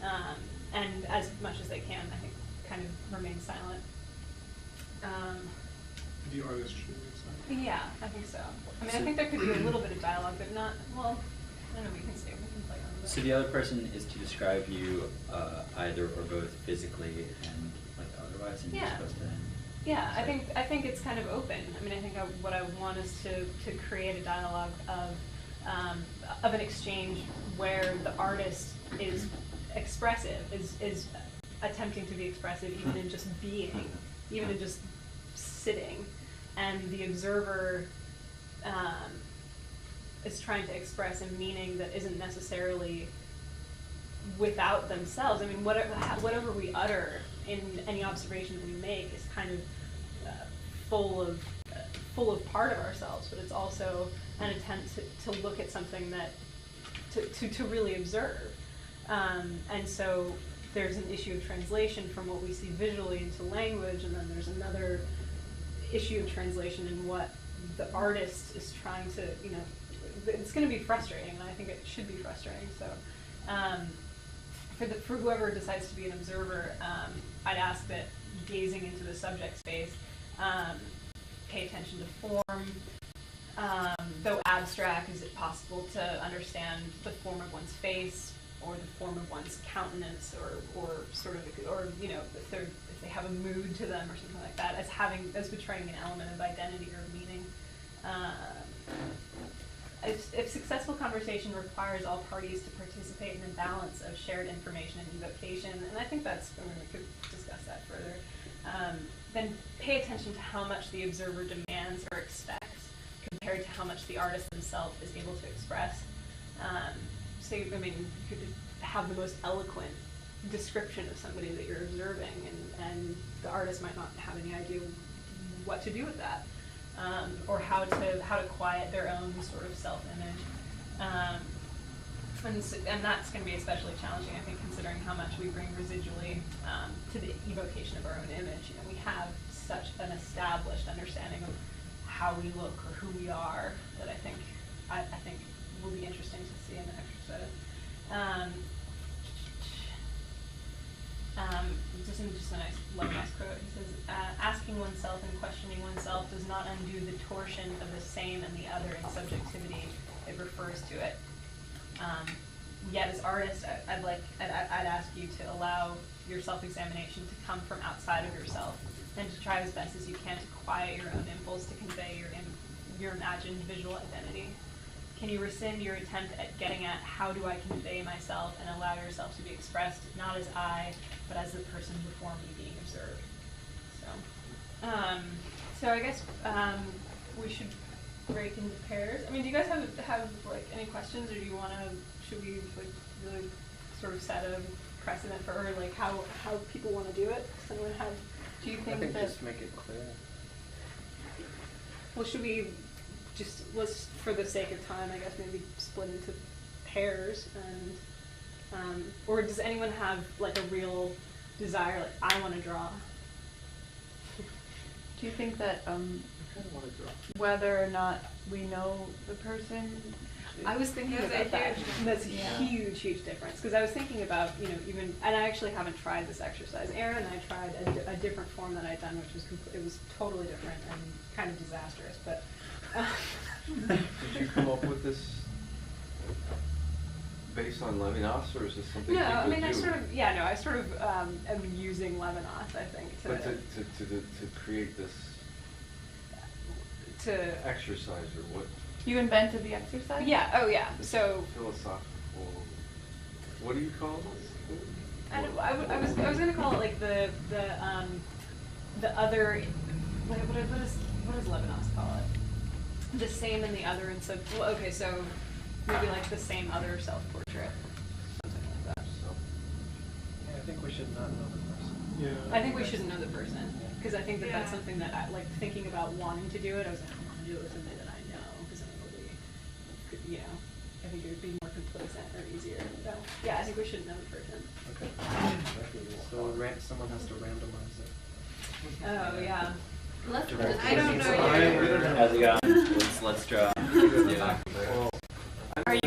and as much as they can, I think, kind of remain silent. The artist should remain silent. Yeah, I think so. I mean, I think there could be a little bit of dialogue, but not, well, I don't know, we can play on it. So the other person is to describe you either or both physically and like otherwise, and you're supposed to then. Yeah, I think it's kind of open. I mean, I think what I want is to create a dialogue of an exchange where the artist is expressive, is attempting to be expressive, even in just being, even in just sitting, and the observer is trying to express a meaning that isn't necessarily without themselves. I mean, whatever we utter in any observation that we make is kind of full of part of ourselves, but it's also an attempt to look at something that to really observe. And so there's an issue of translation from what we see visually into language, and then there's another issue of translation in what the artist is trying to, it's going to be frustrating, and I think it should be frustrating. So for whoever decides to be an observer, I'd ask that gazing into the subject space, pay attention to form. Though abstract, is it possible to understand the form of one's face or the form of one's countenance, or sort of, or if they have a mood to them or something like that, as betraying an element of identity or meaning. If successful conversation requires all parties to participate in a balance of shared information and evocation, and I think we could discuss that further, then pay attention to how much the observer demands or expects compared to how much the artist themselves is able to express. So, I mean, you could have the most eloquent description of somebody that you're observing, and the artist might not have any idea what to do with that, or how to quiet their own sort of self-image. And that's going to be especially challenging, I think, considering how much we bring residually to the evocation of our own image. We have such an established understanding of how we look or who we are that I think will be interesting to see in the exercise. Just a nice Levinas quote. He says, "Asking oneself and questioning oneself does not undo the torsion of the same and the other in subjectivity. It refers to it." Yet, as artists, I'd ask you to allow your self-examination to come from outside of yourself, and to try as best as you can to quiet your own impulse to convey your imagined visual identity. Can you rescind your attempt at getting at how do I convey myself, and allow yourself to be expressed not as I, but as the person before me being observed? So I guess we should break into pairs. I mean, do you guys have like any questions, or do you want to? Should we like really sort of set a precedent for, or like how people want to do it? Does anyone have? Do you think that? Just make it clear. Well, should we let's, for the sake of time, I guess maybe split into pairs, and or does anyone have like a real desire, like I want to draw? Do you think that I kind of want to draw. whether or not we know the person? I was thinking about that. That's a huge difference, because I was thinking about, even, and I actually haven't tried this exercise. Aaron and I tried a different form that I'd done, which was it was totally different and kind of disastrous. But Did you come up with this based on Levinas, or is this something? no, I mean, do? I sort of am using Levinas, I think, But to create this exercise, or what? You invented the exercise? Yeah. Oh, yeah. So Philosophical. What do you call this? I was going to call it like the other. What does Levinas call it? The same and the other, and so okay, so maybe like the same other self-portrait, something like that. Yeah, I think we should not know the person. Yeah. I think we shouldn't know the person, because I think that's something that I like thinking about wanting to do it. I was like, I want to do it with somebody that I know, because then it'll be, I think it would be more complacent or easier. So yeah, I think we should know the person. Okay. So someone has to randomize it. Oh yeah. I don't know. How's it going? Let's draw. Let's do it. Are you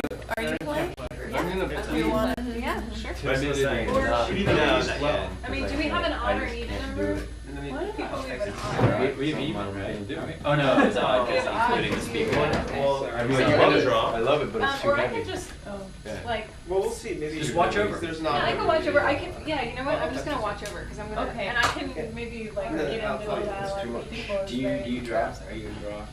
playing? I'm of Do you please. want? Yeah, sure. But I'm still saying, Or- not- We need to no, do not this yet, well. I mean, 'cause do we have an can't- honor I just need can't number? do it. And then What? People we've been We have even, right? Oh, no, it's odd, because including the speaker. Well, I mean, I I love love it. draw. I love it, but it's too Or I heavy. could just, Oh. like, Well, we'll see, maybe. Just watch over. There's yeah, not. I can watch over, I can, yeah, you know what, I'm just gonna watch over, cause I'm gonna, Okay. and I can maybe like No, get I'll into tell the you, it's dialogue too with much. people. It's Do you, very do you draw? interesting. Are you a drawing?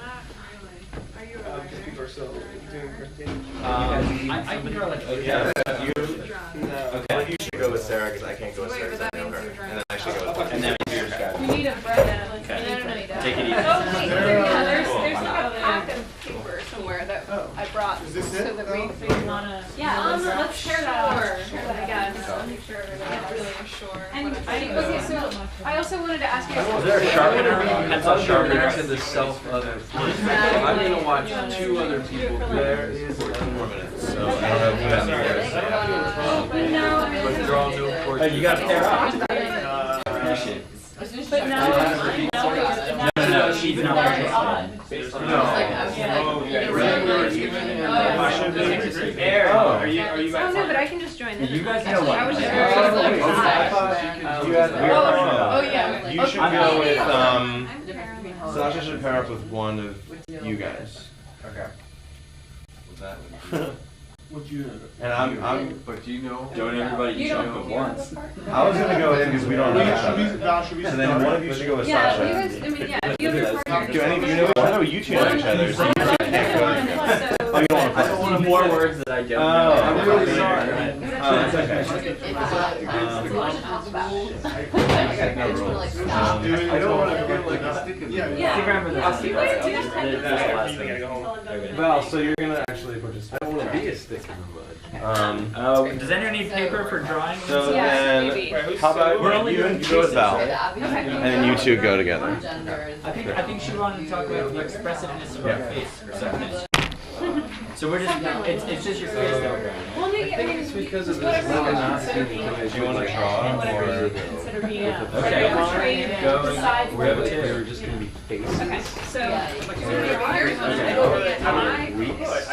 Not really. Are you a Because writer? people are still doing presentation. I can draw like, okay. Yeah. Drawing. No. Okay. You should go with Sarah, because I can't go with Wait, Sarah, but 'cause that I know means her. you're drawing. And then I should go with. And then yours got We it. need a bread. Okay. No, he doesn't. Take it easy. Oh, wait, yeah, there's Cool. like a pack of paper somewhere that Oh. I brought, Is this so it? that Oh. we wanna. Yeah, let's share that, share that, I guess. I'm not really sure. And what I, I'm okay, so I also wanted to ask you. Is there a sharpener? Pencil sharpener? To the self other. I'm gonna watch two other people do There this is for 2 more minutes, so Okay. I don't have But now, But draw no Oh, portrait. you got a pair up. Uh, Shit. but now, No, she's not Very working. odd. Oh, yeah. Are you Oh, no, but I can just join in. You guys know what? I was just Oh, very okay. like, hi. You had Oh, yeah. You should I'm go not- with, I'm paralyzed. Sasha should pair up with one of you guys. Okay. Would you? And I'm, But you know. Don't everybody You jump don't. at once. I was gonna go in because we don't know each Should we, other. Val, should we? So then one of you should go with Yeah, Sasha. you guys, I mean, yeah, if you have your partner. Do any of you know each other? Well, you two know each other, so you two can't go together. Oh, you don't want to I don't want more words that I don't know. Oh, I'm really okay. sorry. It's okay. I don't want to feel like a stick in Yeah. Stick around for this. I'll see what I do. This is the last thing. Okay. Val, so you're gonna actually participate. I don't want to be a stick in the mud. Does anyone need paper for drawing? So Yeah, then, maybe. how about We're only you doing and you go with Val, Okay. and then you two go together. I think she wanted to talk about the expressiveness of our Yeah. face or something. So we're just, it's just your face though, right? Well, no, I yeah, think I mean, it's because of whatever this you luminosity consider being that Do you want to and draw, whatever or? you consider being Okay. like portrayed Go. besides We have a the two. They were just gonna be faces. Okay, so.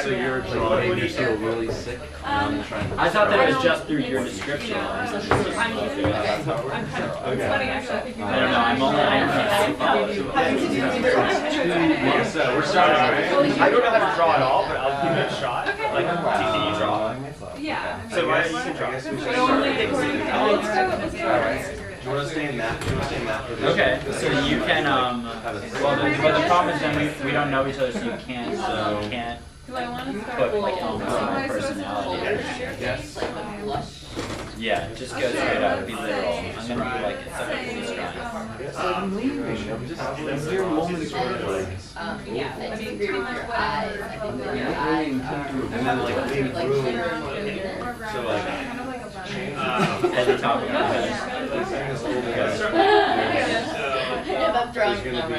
So you're drawing, you feel really sick. I thought that was just through your description. I'm kind of, it's funny actually, I think you. I don't know, I'm only, I don't know. Having to do with So we're starting, right? I don't know how to draw at all, but I'll give it a shot. Okay. Like, can you draw? Yeah. So why don't you draw? But only according to, let's go. Do you want to stay in that? Do you want to stay in that position? Okay, so you can, well, the problem is then we don't know each other, so you can't, Do I want to start? put like elements of my personality. Yeah, just go straight up, be literal. I'm gonna be like, it's something to describe. I'm leaving. I'm just, it's your moment sort of like. Yeah, I mean, kind of what And then like leave room. So like, At the top of your head.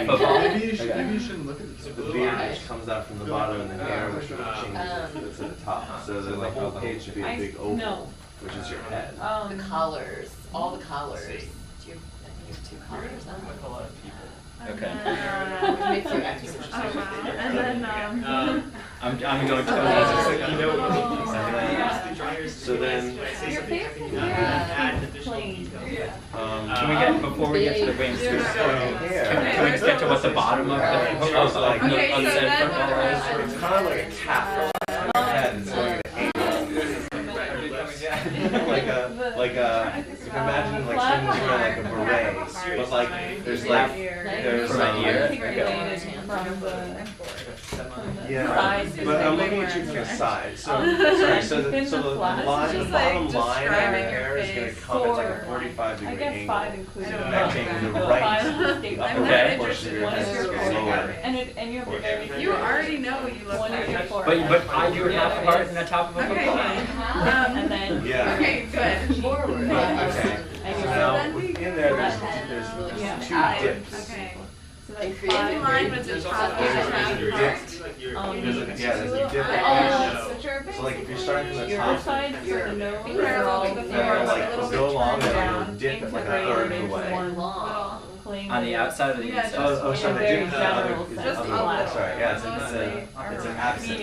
Football. Maybe you shouldn't look at this. the beard just comes out from the bottom and the hair which changes that's at the top. So then the whole page should be a big oval, No. which is your head. The collars, all the collars. Do you, I think it's 2 collars on With a lot of people. Okay. Makes you extra. And then, I'm going to. So then, your face is very plain. Can we get, before we get to the wings, can we just get to what the bottom of the, like, Okay, so then- football is? it's kind of like a cap on your head and going at an angle. like a, you can imagine like someone's wearing like a beret, but like, there's For my ear? yeah, but I'm looking at you from the side, so, sorry, so the line, the Just, like, bottom line of your describing your hair is gonna face. come at like a 45 I degree guess 5 angle. included. Connecting the So right, 5 the is upper Okay. right portion of your One head is your is forehead. lower. And you have a very. You already know what you look One is your like. forehead. But I do half a heart and the top of a Okay, football. fine. And then. Yeah. Okay, good. Forward. Okay. And So your now, in there, there's Yeah. two dips. Okay. So that's create In 5. line with the top There's of a the dip. There's a, yeah, there's a dip. Oh, So like if you're starting from the your top, side, so the nose, Parallel to the and floor, then like a like little go bit along turned and down. you'll dip at like a third of the way. Long. On the outside or the Yeah, inside? Oh, sorry, the very dip is the other, general is the sense. other Just way. up. Sorry, yeah, it's Mostly an absent.